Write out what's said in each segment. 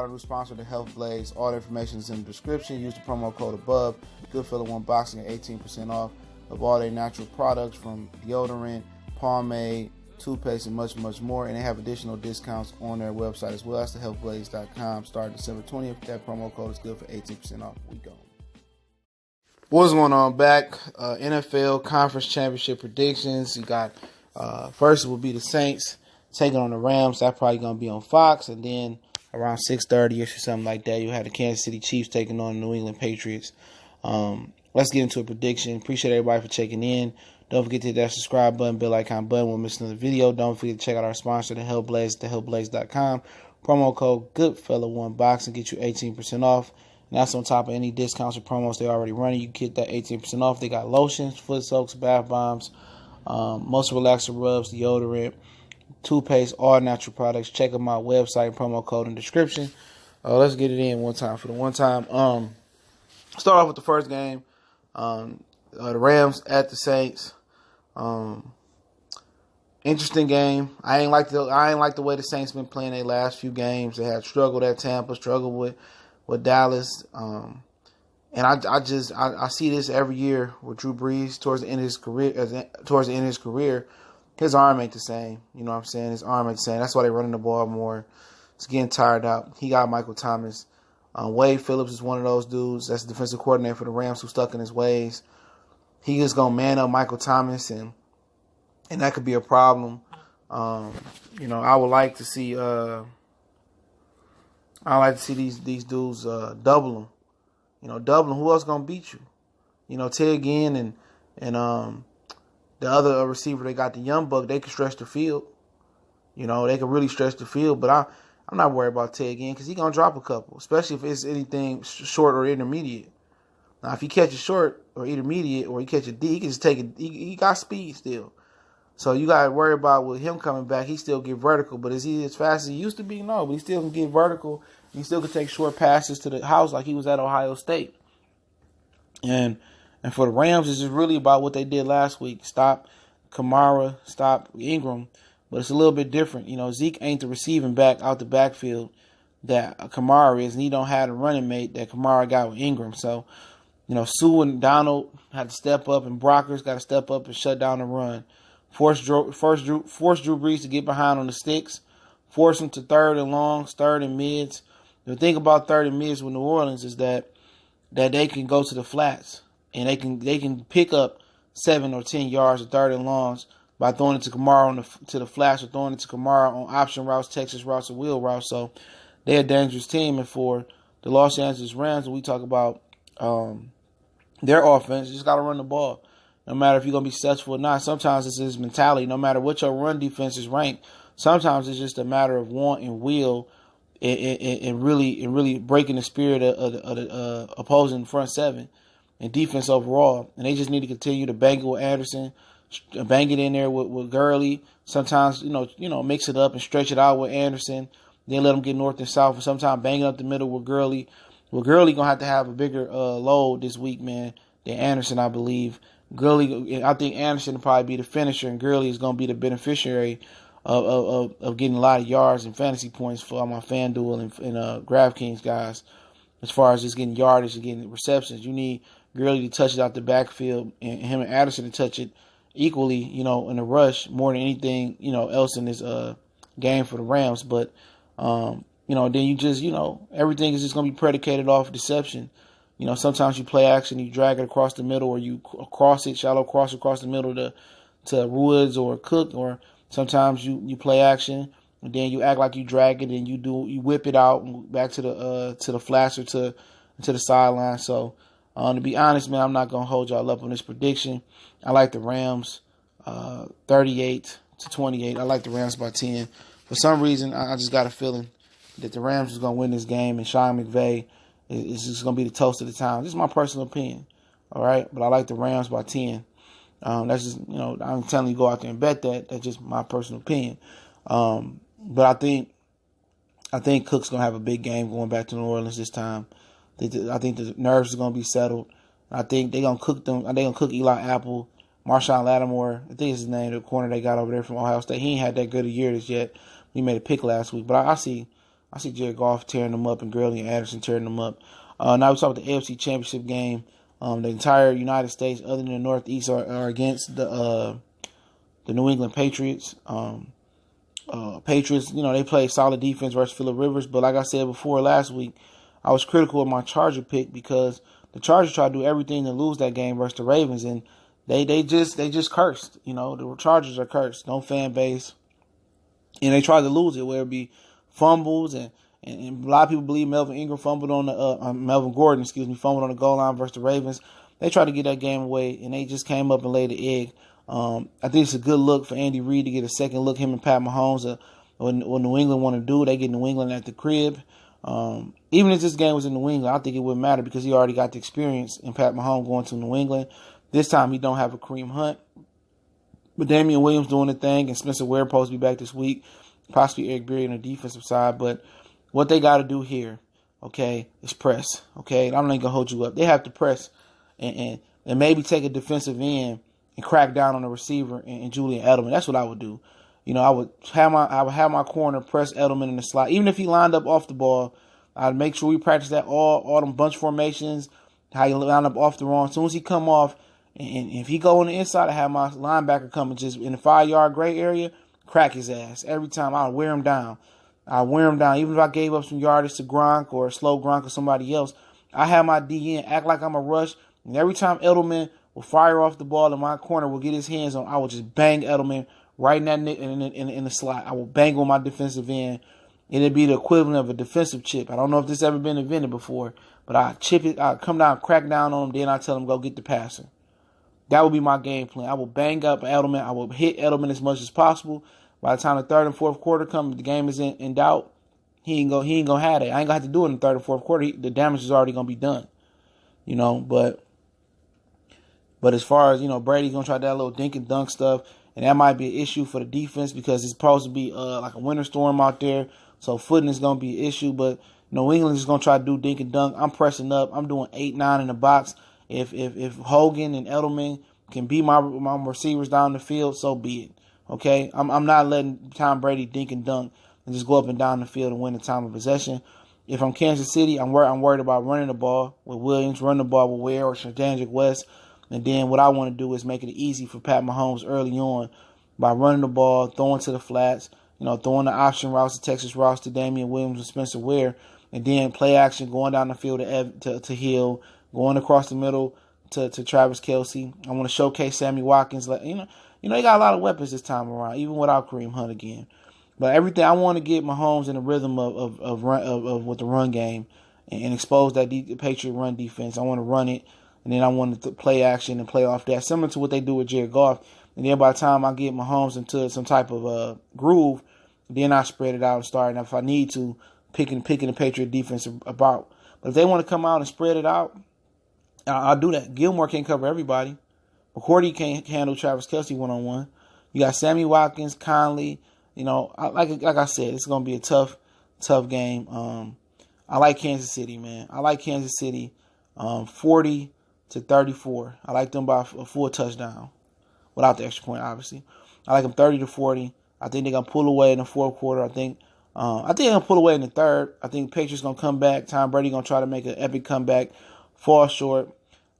out our new sponsor, the Health Blaze. All the information is in the description. Use the promo code above. Goodfellow One Boxing at 18% off of all their natural products from deodorant, pomade, toothpaste, and much, much more. And they have additional discounts on their website as well. That's thehealthblaze.com. Starting December 20th. That promo code is good for 18% off. We go. What's going on back? NFL Conference Championship predictions. You got first will be the Saints taking on the Rams. That's probably going to be on Fox. And then around 6:30ish or something like that, you have the Kansas City Chiefs taking on the New England Patriots. Let's get into a prediction. Appreciate everybody for checking in. Don't forget to hit that subscribe button, bell icon button. We'll miss another video. Don't forget to check out our sponsor, The Health Blaze, thehealthblaze.com. Promo code Goodfellow1Boxing get you 18% off. And that's on top of any discounts or promos they already running. You get that 18% off. They got lotions, foot soaks, bath bombs, most relaxer rubs, deodorant, toothpaste, all natural products. Check them out. Website, promo code in the description. Let's get it in one time. For the one time, start off with the first game. The Rams at the Saints. Interesting game. I ain't like the way the Saints been playing their last few games. They had struggled at Tampa, struggled with Dallas. And I see this every year with Drew Brees towards the end of his career. His arm ain't the same. You know what I'm saying? His arm ain't the same. That's why they're running the ball more. It's getting tired out. He got Michael Thomas. Wade Phillips is one of those dudes. That's the defensive coordinator for the Rams who's stuck in his ways. He is going to man up Michael Thomas, and that could be a problem. I would like to see these dudes double them. Double them. Who else going to beat you? Ted Ginn and the other receiver, they got the young buck. They can stretch the field. They can really stretch the field. But I'm not worried about Ted Ginn because he's going to drop a couple, especially if it's anything short or intermediate. Now, if he catches short or intermediate or he catches deep, he can just take it. He got speed still. So you got to worry about with him coming back. He still get vertical. But is he as fast as he used to be? No, but he still can get vertical. He still can take short passes to the house like he was at Ohio State. And for the Rams, it's just really about what they did last week. Stop Kamara, stop Ingram. But it's a little bit different. Zeke ain't the receiving back out the backfield that Kamara is. And he don't have the running mate that Kamara got with Ingram. So, Sue and Donald had to step up, and Brockers got to step up and shut down the run. Force Drew Brees to get behind on the sticks. Force him to third and longs, third and mids. The thing about third and mids with New Orleans is that they can go to the flats. And they can pick up 7 or 10 yards of third and longs by throwing it to Kamara to the flats or throwing it to Kamara on option routes, Texas routes, or wheel routes. So they're a dangerous team. And for the Los Angeles Rams, when we talk about their offense, you just got to run the ball. No matter if you're going to be successful or not. Sometimes it's his mentality. No matter what your run defense is ranked, sometimes it's just a matter of want and will and really breaking the spirit of the opposing front seven and defense overall. And they just need to continue to bang it with Anderson, bang it in there with Gurley. Sometimes, mix it up and stretch it out with Anderson. Then let them get north and south. And sometimes bang it up the middle with Gurley. Well, Gurley going to have a bigger load this week, man, than Anderson, I believe. Gurley, I think Anderson will probably be the finisher, and Gurley is going to be the beneficiary of getting a lot of yards and fantasy points for my FanDuel and DraftKings guys. As far as just getting yardage and getting receptions, you need Gurley to touch it out the backfield, and him and Anderson to touch it equally, in a rush more than anything, else in this game for the Rams. But then you just, everything is just going to be predicated off deception. Sometimes you play action, you drag it across the middle, or you cross it, shallow cross across the middle to Woods or Cook, or sometimes you play action and then you act like you drag it and you whip it out and back to the flats or to the sideline. So to be honest, man, I'm not gonna hold y'all up on this prediction. I like the Rams 38-28. I like the Rams by 10. For some reason, I just got a feeling that the Rams is gonna win this game, and Sean McVay is just going to be the toast of the town. This is my personal opinion, all right? But I like the Rams by 10. That's just, I'm telling you, go out there and bet that. That's just my personal opinion. But I think Cook's going to have a big game going back to New Orleans this time. I think the nerves are going to be settled. I think they're going to cook them. They're going to cook Eli Apple, Marshawn Lattimore. I think is his name, the corner they got over there from Ohio State. He ain't had that good a year as yet. He made a pick last week. But I see I see Jared Goff tearing them up and Gurley and Anderson tearing them up. Now we talk about the AFC Championship game. The entire United States, other than the Northeast, are against the New England Patriots. Patriots, they play solid defense versus Phillip Rivers. But like I said before last week, I was critical of my Charger pick because the Chargers tried to do everything to lose that game versus the Ravens, and they just cursed. The Chargers are cursed. No fan base. And they tried to lose it, where it be fumbles, and a lot of people believe Melvin Ingram fumbled on the Melvin Gordon, fumbled on the goal line versus the Ravens. They tried to get that game away, and they just came up and laid the egg. I think it's a good look for Andy Reid to get a second look. Him and Pat Mahomes, what New England want to do, they get New England at the crib. Even if this game was in New England, I think it wouldn't matter because he already got the experience in Pat Mahomes going to New England. This time he don't have a Kareem Hunt. But Damian Williams doing the thing, and Spencer Ware supposed to be back this week. Possibly Eric Berry on the defensive side. But what they got to do here, okay, is press. Okay, I'm not going to hold you up. They have to press and maybe take a defensive end and crack down on the receiver and Julian Edelman. That's what I would do. I would have my corner press Edelman in the slot. Even if he lined up off the ball, I'd make sure we practice that all them bunch formations, how you line up off the wrong. As soon as he come off, and if he go on the inside, I have my linebacker coming just in the 5-yard gray area, crack his ass. Every time I'll wear him down. Even if I gave up some yardage to Gronk or slow Gronk or somebody else, I have my DN act like I'm a rush. And every time Edelman will fire off the ball in my corner, will get his hands on, I will just bang Edelman right in that in the slot. I will bang on my defensive end. It'll be the equivalent of a defensive chip. I don't know if this ever been invented before, but I chip it, I come down, crack down on him, then I tell him go get the passer. That would be my game plan. I will bang up Edelman. I will hit Edelman as much as possible. By the time the third and fourth quarter come, if the game is in doubt, he ain't gonna have it. I ain't gonna have to do it in the third and fourth quarter. The damage is already gonna be done. But as far as, Brady's gonna try that little dink and dunk stuff, and that might be an issue for the defense because it's supposed to be like a winter storm out there, so footing is gonna be an issue. But New England is gonna try to do dink and dunk. I'm pressing up. I'm doing 8-9 in the box. If Hogan and Edelman can be my receivers down the field, so be it. Okay, I'm not letting Tom Brady dink and dunk and just go up and down the field and win the time of possession. If I'm Kansas City, I'm worried about running the ball with Williams, running the ball with Ware or Shedandrick West. And then what I want to do is make it easy for Pat Mahomes early on by running the ball, throwing to the flats, throwing the option routes to Texas routes to Damian Williams and Spencer Ware, and then play action going down the field to Hill, going across the middle to Travis Kelce. I want to showcase Sammy Watkins. They got a lot of weapons this time around, even without Kareem Hunt again. But everything, I want to get Mahomes in the rhythm of with the run game and expose that Patriot run defense. I want to run it, and then I want to play action and play off that, similar to what they do with Jared Goff. And then by the time I get Mahomes into some type of groove, then I spread it out and start. And if I need to, picking the Patriot defense about. But if they want to come out and spread it out, I'll do that. Gilmore can't cover everybody. McCourty can't handle Travis Kelce one-on-one. You got Sammy Watkins, Conley. Like I said, it's going to be a tough game. I like Kansas City, man. I like Kansas City 40-34. I like them by a full touchdown without the extra point, obviously. I like them 30-40. I think they're going to pull away in the fourth quarter. I think they're going to pull away in the third. I think Patriots going to come back. Tom Brady going to try to make an epic comeback, fall short.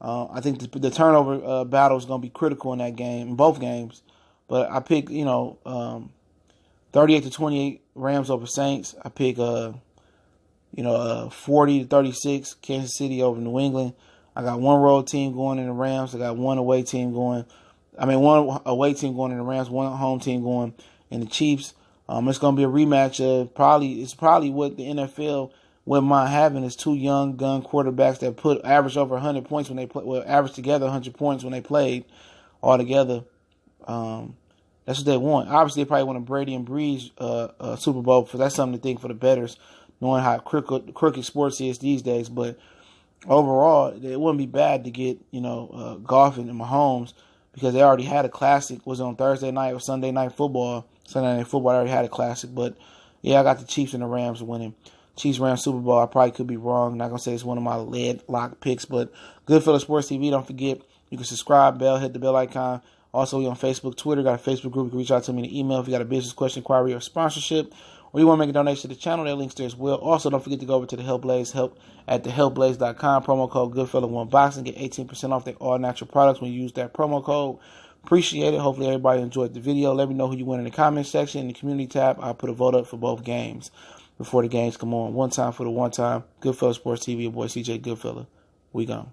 I think the turnover battle is going to be critical in that game, in both games. But I pick, 38-28 Rams over Saints. I pick, 40-36 Kansas City over New England. I got one road team going in the Rams. I got one away team going. One away team going in the Rams, one home team going in the Chiefs. It's going to be a rematch of probably what the NFL wouldn't mind having is two young gun quarterbacks that average over 100 points when they play. Well, average together 100 points when they played all together. That's what they want. Obviously, they probably want a Brady and Breeze Super Bowl, because that's something to think for the bettors, knowing how crooked sports is these days. But overall, it wouldn't be bad to get Goff and Mahomes, because they already had a classic. Was on Thursday night or Sunday night football. Sunday night football already had a classic. But yeah, I got the Chiefs and the Rams winning. Chiefs-Rams Super Bowl. I probably could be wrong. I'm not going to say it's one of my lead lock picks, but Goodfellas Sports TV. Don't forget, you can subscribe, hit the bell icon. Also, we on Facebook, Twitter. Got a Facebook group. You can reach out to me in an email if you got a business question, inquiry, or sponsorship. or you want to make a donation to the channel, there are links there as well. Also, don't forget to go over to the Helpblaze, help at thehelpblaze.com. Promo code Goodfella1Boxing. Get 18% off their all-natural products when you use that promo code. Appreciate it. Hopefully everybody enjoyed the video. Let me know who you win in the comment section. In the community tab, I'll put a vote up for both games before the games come on. One time for the one time. Goodfella Sports TV, your boy CJ Goodfella. We gone.